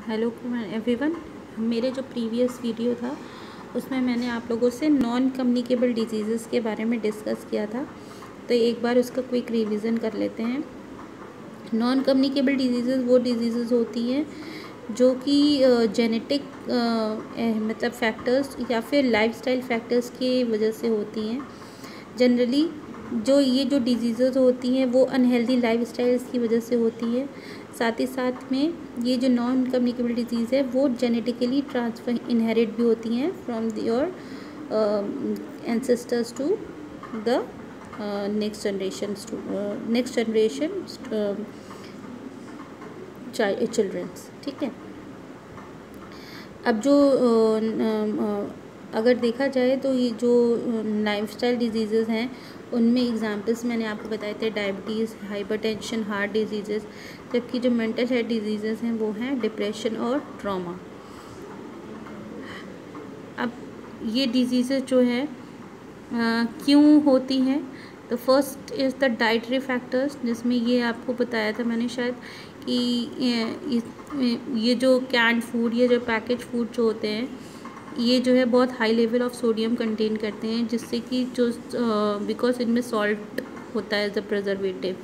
Hello everyone. मेरे जो previous video था उसमें मैंने आप लोगों से नॉन कम्युनिकेबल डिजीज़ के बारे में डिस्कस किया था, तो एक बार उसका क्विक रिवीजन कर लेते हैं। नॉन कम्युनिकेबल डिजीज़ वो डिजीज़ होती हैं जो कि जेनेटिक मतलब फैक्टर्स या फिर लाइफस्टाइल फैक्टर्स की वजह से होती हैं। जनरली जो डिजीज़ होती हैं वो अनहेल्दी लाइफस्टाइल्स की वजह से होती है। साथ ही साथ में ये जो नॉन कम्युनिकेबल डिजीज़ है वो जेनेटिकली ट्रांसफर इनहेरिट भी होती हैं from your ancestors to the next generation childrens. ठीक है। अब जो अगर देखा जाए तो ये जो लाइफस्टाइल डिजीज़ हैं उनमें एग्जांपल्स मैंने आपको बताए थे, डायबिटीज़, हाइपरटेंशन, हार्ट डिजीज़। जबकि जो मेंटल हेल्थ डिजीज़ हैं वो हैं डिप्रेशन और ट्रॉमा। अब ये डिजीज़ जो है क्यों होती हैं, तो first is the dietary factors, जिसमें ये आपको बताया था मैंने शायद कि ये जो कैंड फूड, ये जो पैकेज फूड जो होते हैं ये जो है बहुत high level of sodium contain करते हैं, जिससे कि जो बिकॉज इनमें सॉल्ट होता है एज अ प्रिजर्वेटिव,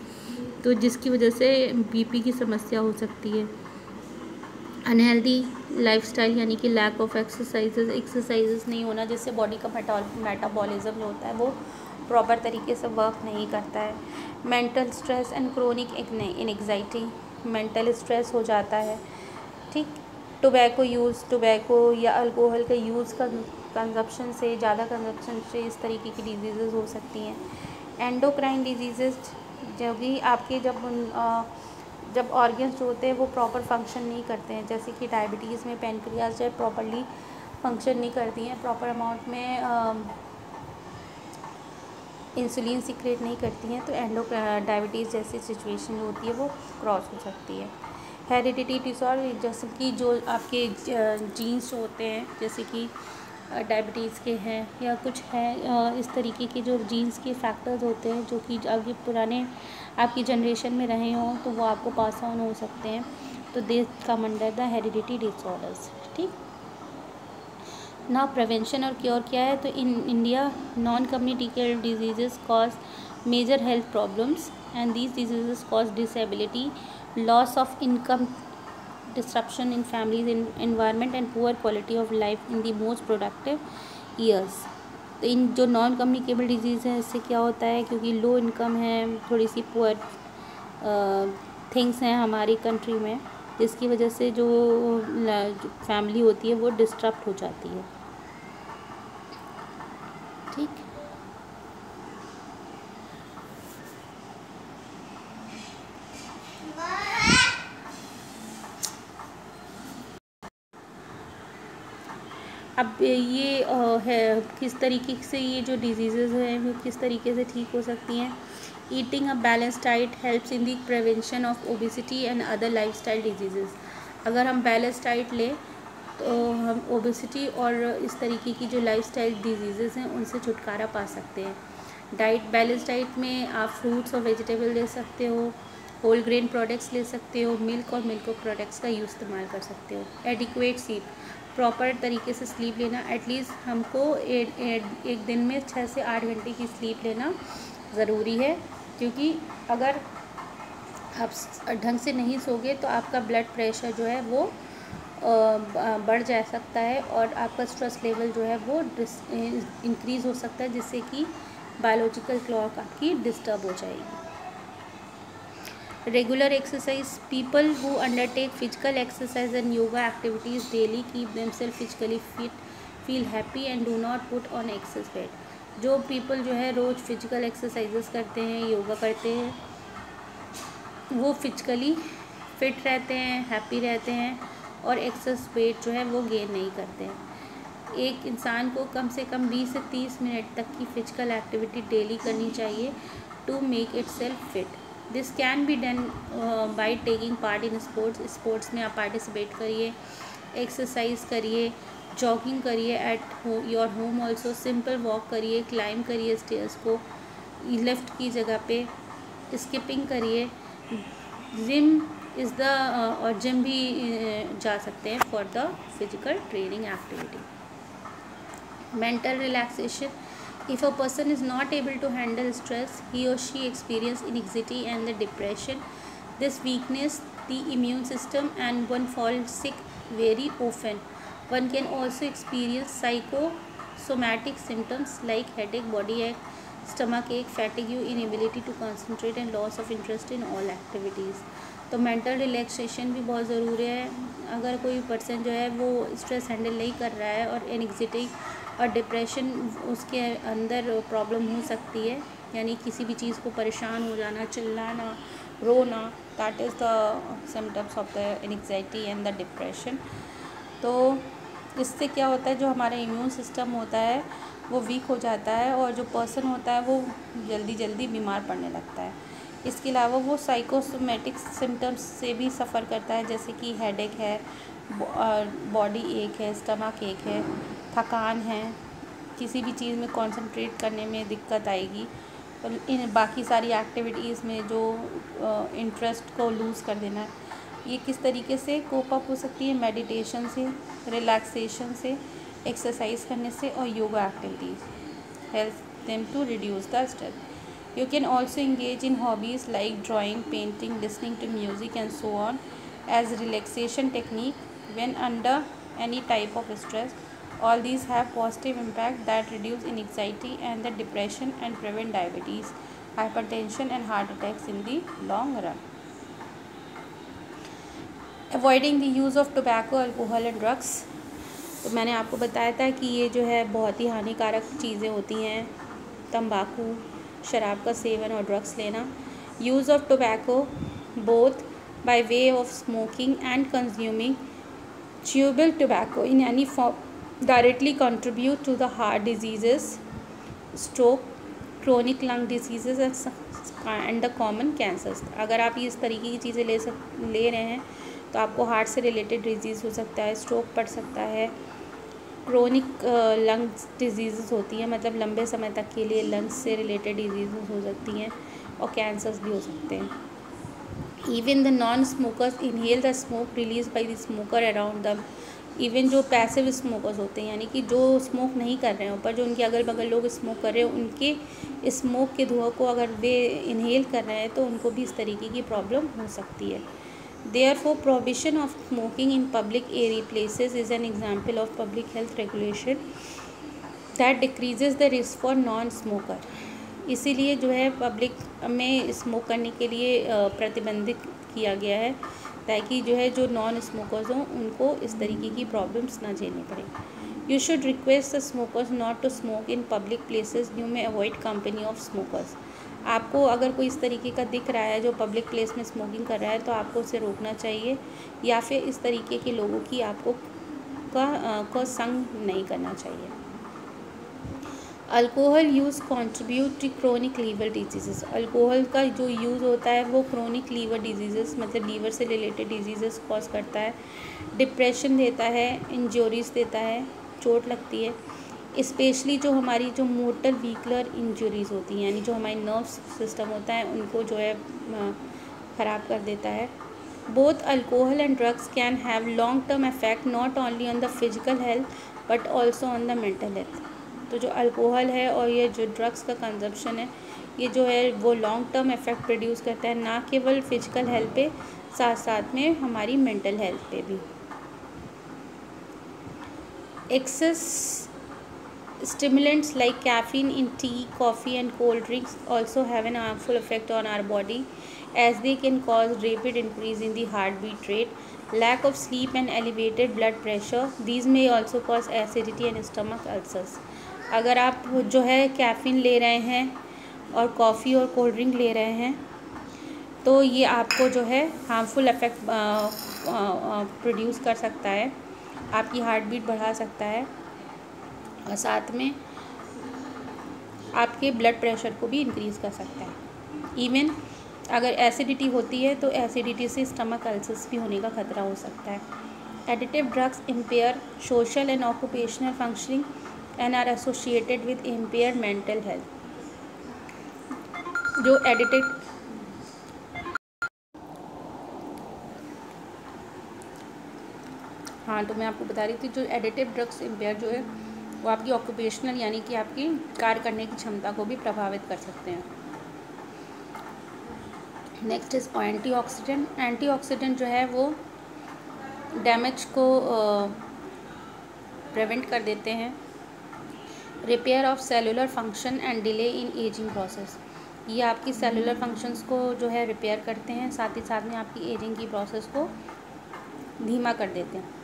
तो जिसकी वजह से बीपी की समस्या हो सकती है। अनहेल्दी लाइफस्टाइल यानी कि लैक ऑफ एक्सरसाइजेस नहीं होना, जिससे बॉडी का मेटाबॉलिज्म जो होता है वो प्रॉपर तरीके से वर्क नहीं करता है। Mental stress and chronic anxiety, mental stress हो जाता है। ठीक। टोबैको या अल्कोहल का यूज़ कंजप्शन से, ज़्यादा कंजप्शन से इस तरीके की डिजीज़ हो सकती हैं। एंडोक्राइन डिजीज़, जो कि आपके जब ऑर्गन्स जो होते हैं वो प्रॉपर फंक्शन नहीं करते हैं, जैसे कि डायबिटीज़ में पेनक्रियाज जो है प्रॉपरली फंक्शन नहीं करती हैं, प्रॉपर अमाउंट में इंसुलिन सीक्रेट नहीं करती हैं, तो डायबिटीज़ जैसी सिचुएशन जो होती है वो क्रॉस हो सकती है। हेरिडिटी डिसऑर्डर, जैसे कि जो आपके जीन्स होते हैं, जैसे कि डायबिटीज़ के हैं या कुछ है इस तरीके के जो जीन्स के फैक्टर्स होते हैं, जो कि अभी पुराने आपकी जनरेशन में रहे हों तो वो आपको पास ऑन हो सकते हैं, तो they come under the heredity disorders. ठीक। ना प्रिवेंशन और क्योर क्या है, तो in India non communicable disease cause major health problems and these disease cause disability, loss of income, disruption in families, environment and poor quality of life in the most productive years। तो इन जो non communicable disease है इससे क्या होता है, क्योंकि low income है, थोड़ी सी पुअर थिंग्स हैं हमारी कंट्री में, जिसकी वजह से जो फैमिली होती है वो डिस्टर्ब हो जाती है। ठीक। अब ये है किस तरीके से ये जो डिजीज़ हैं वो किस तरीके से ठीक हो सकती हैं। Eating a balance diet helps in the prevention of obesity and other lifestyle disease. अगर हम बैलेंस डाइट लें तो हम ओबेसिटी और इस तरीके की जो लाइफस्टाइल डिजीज़ हैं उनसे छुटकारा पा सकते हैं। बैलेंस डाइट में आप फ्रूट्स और वेजिटेबल ले सकते हो, होल ग्रेन प्रोडक्ट्स ले सकते हो, मिल्क और मिल्क प्रोडक्ट्स का यूज़ इस्तेमाल कर सकते हो। एडिक्वेट स्लीप, प्रॉपर तरीके से स्लीप लेना, एटलीस्ट हमको एक दिन में 6 से 8 घंटे की स्लीप लेना ज़रूरी है, क्योंकि अगर आप ढंग से नहीं सोगे तो आपका ब्लड प्रेशर जो है वो बढ़ जा सकता है और आपका स्ट्रेस लेवल जो है वो इंक्रीज़ हो सकता है, जिससे कि बायोलॉजिकल क्लॉक आपकी डिस्टर्ब हो जाएगी। Regular exercise, people who undertake physical exercise and yoga activities daily keep themselves physically fit, feel happy and do not put on excess weight। जो people जो है रोज़ फिजिकल एक्सरसाइजेस करते हैं, योगा करते हैं, वो फिजिकली फिट रहते हैं, हैप्पी रहते हैं और एक्सेस वेट जो है वो गेन नहीं करते हैं। एक इंसान को कम से कम 20 से 30 मिनट तक की फिजिकल एक्टिविटी डेली करनी चाहिए to make it self fit. This can be done by taking part in sports में आप पार्टिसिपेट करिए, एक्सरसाइज करिए, जॉगिंग करिए at your home also, simple walk करिए, क्लाइंब करिए स्टेयर्स को लिफ्ट की जगह पे, स्किपिंग करिए, जिम भी जा सकते हैं for the physical training activity. Mental relaxation, if a person is not able to handle stress, he or she experience anxiety and the depression. This weakness the immune system and one falls sick very often. One can also experience psychosomatic symptoms like headache, body ache, stomach ache, fatigue, inability to concentrate and loss of interest in all activities. तो mental relaxation भी बहुत ज़रूरी है। अगर कोई person जो है वो स्ट्रेस हैंडल नहीं कर रहा है और एंग्जाइटी और डिप्रेशन उसके अंदर प्रॉब्लम हो सकती है, यानी किसी भी चीज़ को परेशान हो जाना, चिल्लाना, रोना, that is the symptoms of the anxiety and the depression. तो इससे क्या होता है, जो हमारा इम्यून सिस्टम होता है वो वीक हो जाता है और जो पर्सन होता है वो जल्दी जल्दी बीमार पड़ने लगता है। इसके अलावा वो साइकोसोमेटिक सिम्टम्स से भी सफ़र करता है, जैसे कि हेडेक है, बॉडी एक है, स्टमक एक है, थकान है, किसी भी चीज़ में कंसंट्रेट करने में दिक्कत आएगी और इन बाकी सारी एक्टिविटीज़ में जो इंटरेस्ट को लूज़ कर देना है। ये किस तरीके से कोप अप हो सकती है? मेडिटेशन से, रिलैक्सेशन से, एक्सरसाइज करने से और yoga activities help them to reduce the stress. You can also engage in hobbies like drawing, painting, listening to music and so on as relaxation technique when under any type of stress. All these have positive impact that reduce anxiety and the depression and prevent diabetes, hypertension and heart attacks in the long run. Avoiding the use of tobacco, alcohol and drugs. तो मैंने आपको बताया था कि ये जो है बहुत ही हानिकारक चीज़ें होती हैं, तंबाकू, शराब का सेवन और ड्रग्स लेना। Use of tobacco both by way of smoking and consuming chewable tobacco in any form directly contribute to the heart diseases, stroke, chronic lung diseases and the common cancers. अगर आप इस तरीके की चीज़ें ले रहे हैं तो आपको हार्ट से रिलेटेड डिजीज़ हो सकता है, स्ट्रोक पड़ सकता है, क्रोनिक लंग्स डिजीज़ होती हैं, मतलब लंबे समय तक के लिए लंग्स से रिलेटेड डिजीज़ हो सकती हैं और कैंसर्स भी हो सकते हैं। Even the non smokers inhale the smoke release by the smoker around दम। इवन जो पैसिव स्मोकर्स होते हैं, यानी कि जो स्मोक नहीं कर रहे हैं पर जो उनके अगल बगल लोग स्मोक कर रहे हैं, उनके स्मोक के धुआं को अगर वे इनहेल कर रहे हैं तो उनको भी इस तरीके की प्रॉब्लम हो सकती है। Therefore, prohibition of smoking in public area places is an example of public health regulation that decreases the risk for non-smoker. इसीलिए जो है पब्लिक में स्मोक करने के लिए प्रतिबंधित किया गया है ताकि जो है जो नॉन स्मोकर्स हों उनको इस तरीके की प्रॉब्लम्स ना झेलनी पड़े। You should request the smokers not to smoke in public places. You may avoid company of smokers. आपको अगर कोई इस तरीके का दिख रहा है जो पब्लिक प्लेस में स्मोकिंग कर रहा है तो आपको उसे रोकना चाहिए या फिर इस तरीके के लोगों की आपको का संग नहीं करना चाहिए। Alcohol use contribute to chronic liver disease. Alcohol का जो यूज़ होता है वो क्रोनिक लीवर डिजीज़ मतलब लीवर से रिलेटेड डिजीज़ कॉज करता है, डिप्रेशन देता है, इंजरीज देता है, चोट लगती है, स्पेशली जो हमारी जो मोटर व्हीकलर इंजरीज़ होती हैं, यानी जो हमारी नर्व्स सिस्टम होता है उनको जो है ख़राब कर देता है। Both alcohol and drugs can have long term effect not only on the physical health but also on the mental health. तो जो अल्कोहल है और ये जो ड्रग्स का कंजप्शन है ये जो है वो लॉन्ग टर्म इफेक्ट प्रोड्यूस करता है, ना केवल फिजिकल हेल्थ पे, साथ साथ में हमारी मेंटल हेल्थ पे भी। Excess stimulants like caffeine in tea, coffee and cold drinks also have an harmful effect on our body as they can cause rapid increase in the heartbeat rate, lack of sleep and elevated blood pressure. These may also cause acidity and stomach ulcers. अगर आप जो है caffeine ले रहे हैं और coffee और cold drink ले रहे हैं तो ये आपको जो है हार्मफुल इफ़ेक्ट प्रोड्यूस कर सकता है, आपकी हार्ट बीट बढ़ा सकता है और साथ में आपके ब्लड प्रेशर को भी इंक्रीज़ कर सकता है। इवन अगर एसिडिटी होती है तो एसिडिटी से स्टमक अल्सर्स भी होने का खतरा हो सकता है। एडिटिव drugs impair social and occupational functioning and are associated with impair mental health. जो हाँ, तो मैं आपको बता रही थी जो एडिटिव ड्रग्स इम्पेयर जो है वो आपकी ऑक्यूपेशनल यानी कि आपकी कार्य करने की क्षमता को भी प्रभावित कर सकते हैं। Next is antioxidant. एंटीऑक्सीडेंट जो है वो डैमेज को प्रिवेंट कर देते हैं, repair of cellular function and delay in ageing process. ये आपकी सेलुलर फंक्शंस को जो है रिपेयर करते हैं, साथ ही साथ में आपकी एजिंग की प्रोसेस को धीमा कर देते हैं।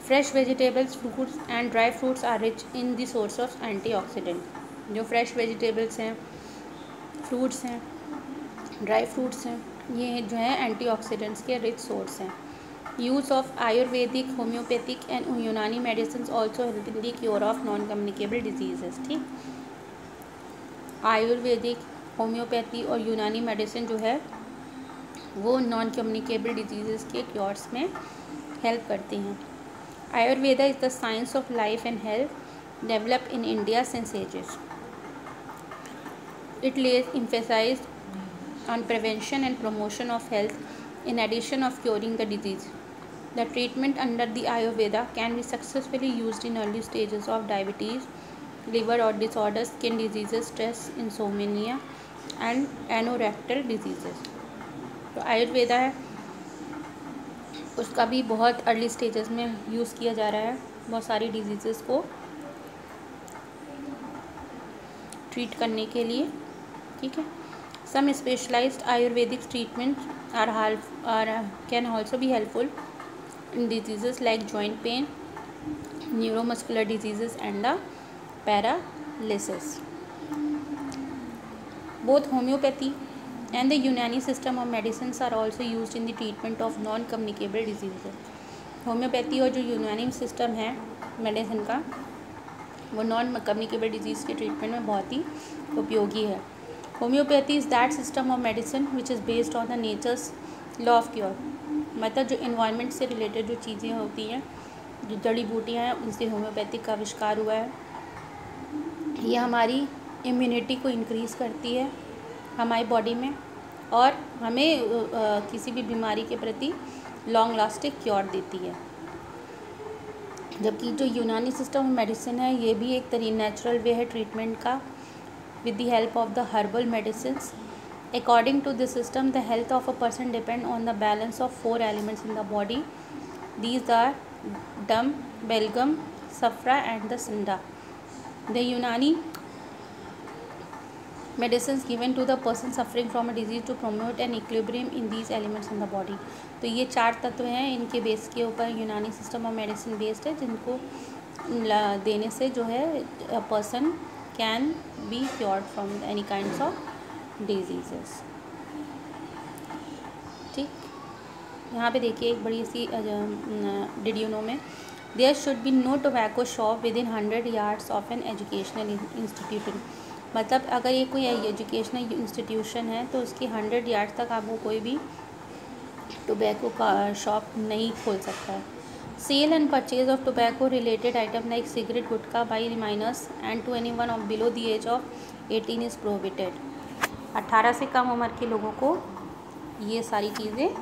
Fresh vegetables, fruits and dry fruits are rich in the source of antioxidant. जो फ्रेश वेजिटेबल्स हैं, फ्रूट्स हैं, ड्राई फ्रूट्स हैं, ये जो है एंटीऑक्सीडेंट्स के रिच सोर्स हैं। Use of Ayurvedic, homeopathic and Unani medicine also help in the cure of non communicable diseases. ठीक, आयुर्वेदिक, होम्योपैथी और यूनानी मेडिसिन जो है वो नॉन कम्युनिकेबल डिजीजेस के क्योर्स में हेल्प करती हैं। Ayurveda is the science of life and health developed in India since ages. It Lay's emphasized on prevention and promotion of health in addition of curing the disease. The treatment under the Ayurveda can be successfully used in early stages of diabetes, liver or disorders, skin diseases, stress, insomnia and anorectal diseases. तो आयुर्वेदा है उसका भी बहुत early stages में use किया जा रहा है बहुत सारी डिजीज़ेस को ट्रीट करने के लिए। ठीक है, some specialised Ayurvedic treatment can also be helpful in diseases like joint pain, neuromuscular diseases and the paralysis. Both homeopathy and the Unani system of medicines are also used in the treatment of non-communicable diseases. Homeopathy और जो यूनानी system है medicine का वो non communicable disease के treatment में बहुत ही उपयोगी है। Homeopathy is that system of medicine which is based on the natures law of cure. मतलब जो इन्वायरमेंट से रिलेटेड जो चीज़ें होती हैं, जो जड़ी बूटियाँ हैं, उनसे होम्योपैथिक का आविष्कार हुआ है। ये हमारी इम्यूनिटी को इंक्रीज़ करती है हमारी बॉडी में और हमें किसी भी बीमारी के प्रति लॉन्ग लास्टिंग क्योर देती है। जबकि जो यूनानी सिस्टम ऑफ मेडिसिन है ये भी एक नेचुरल वे है ट्रीटमेंट का with the help of the herbal medicines. According to this system, the health of a person depends on the balance of 4 elements in the body. These are dum, belgum, saffra and the sinda. The Unani medicines given to the person suffering from a disease to promote an equilibrium in these elements in the body. तो ये 4 तत्व हैं, इनके base के ऊपर यूनानी system of medicine based है, जिनको देने से जो है person can be cured from any kinds of diseases. ठीक, यहाँ पे देखिए एक बड़ी सी डिड यू नो में there should be no tobacco shop within इन 100 yards of an educational institution. मतलब अगर ये कोई एजुकेशनल इंस्टीट्यूशन है तो उसकी 100 yards तक आपको कोई भी टोबैको का शॉप नहीं खोल सकता है। Sale and purchase of tobacco related item like cigarette, gutkha by minors and to anyone of below the age of 18 is prohibited. 18 से कम उम्र के लोगों को ये सारी चीज़ें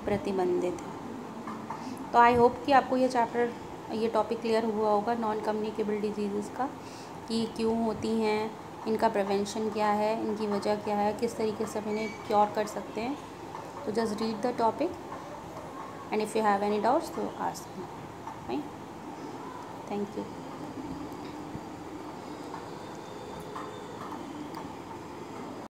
प्रतिबंधित है। तो आई होप कि आपको ये टॉपिक क्लियर हुआ होगा नॉन कम्युनिकेबल डिजीज़ का, कि क्यों होती हैं, इनका प्रिवेंशन क्या है, इनकी वजह क्या है, किस तरीके से हम इन्हें क्योर कर सकते हैं। तो just read the topic and if you have any doubts तो आस्क मी। Thank you.